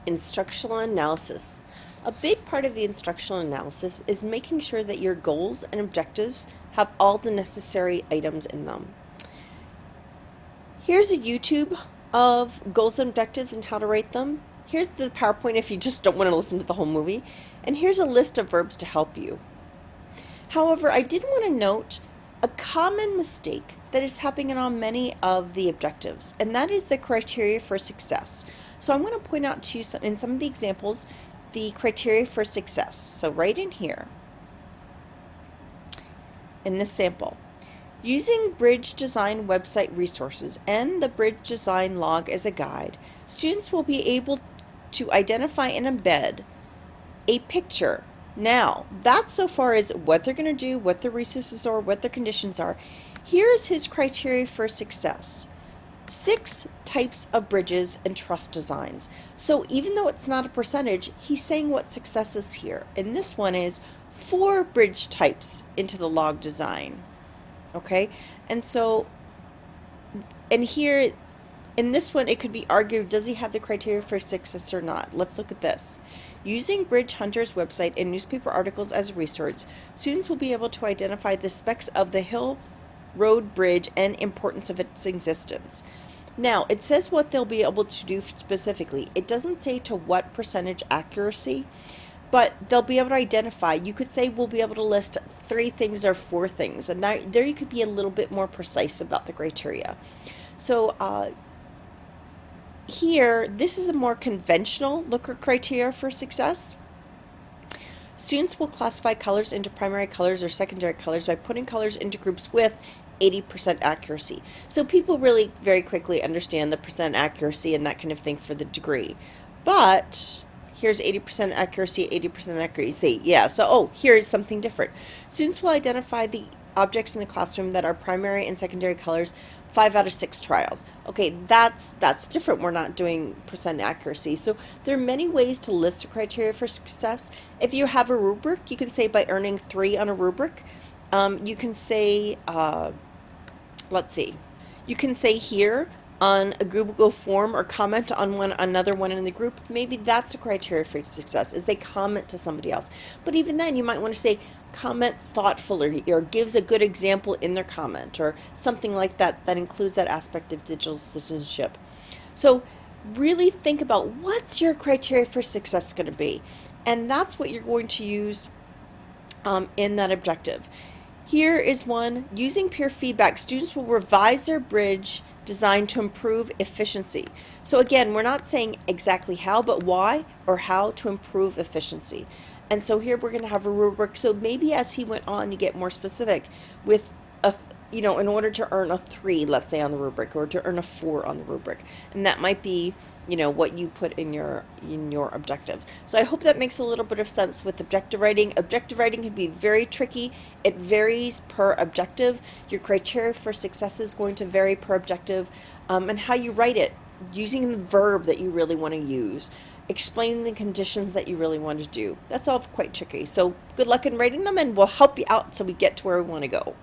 Instructional analysis. A big part of the instructional analysis is making sure that your goals and objectives have all the necessary items in them. Here's a YouTube of goals and objectives and how to write them. Here's the PowerPoint if you just don't want to listen to the whole movie. And here's a list of verbs to help you. However, I did want to note a common mistake that is happening on many of the objectives, and that is the criteria for success. So I'm going to point out to you in some of the examples the criteria for success. So right in here, in this sample, using Bridge Design website resources and the Bridge Design log as a guide, students will be able to identify and embed a picture. Now, that so far is what they're going to do, what the resources are, what the conditions are. Here's his criteria for success. 6 types of bridges and truss designs. So even though it's not a percentage, he's saying what success is here. And this one is 4 bridge types into the log design. Okay? And so, and here, in this one, it could be argued, does he have the criteria for success or not? Let's look at this. Using Bridge Hunter's website and newspaper articles as research, students will be able to identify the specs of the Hill Road Bridge and importance of its existence. Now, it says what they'll be able to do specifically. It doesn't say to what percentage accuracy, but they'll be able to identify. You could say we'll be able to list 3 things or 4 things, and there you could be a little bit more precise about the criteria. So here, this is a more conventional Looker criteria for success. Students will classify colors into primary colors or secondary colors by putting colors into groups with 80% accuracy. So people really very quickly understand the percent accuracy and that kind of thing for the degree. But here's 80% accuracy, 80% accuracy. Yeah, so here's something different. Students will identify the objects in the classroom that are primary and secondary colors 5 out of 6 trials. Okay, that's different. We're not doing percent accuracy. So there are many ways to list the criteria for success. If you have a rubric, you can say by earning 3 on a rubric. You can say, let's see, you can say here on a Google form or comment on another one in the group. Maybe that's a criteria for success, is they comment to somebody else. But even then, you might want to say comment thoughtfully or gives a good example in their comment or something like that that includes that aspect of digital citizenship. So really think about what's your criteria for success going to be, and that's what you're going to use in that objective. Here is one. Using peer feedback, students will revise their bridge design to improve efficiency. So again, we're not saying exactly how, but why or how to improve efficiency. And so here we're going to have a rubric. So maybe as he went on, you get more specific with in order to earn a 3, let's say, on the rubric, or to earn a 4 on the rubric. And that might be, what you put in your objective. So I hope that makes a little bit of sense with objective writing. Objective writing can be very tricky. It varies per objective. Your criteria for success is going to vary per objective, and how you write it, using the verb that you really want to use, explaining the conditions that you really want to do. That's all quite tricky. So good luck in writing them, and we'll help you out so we get to where we want to go.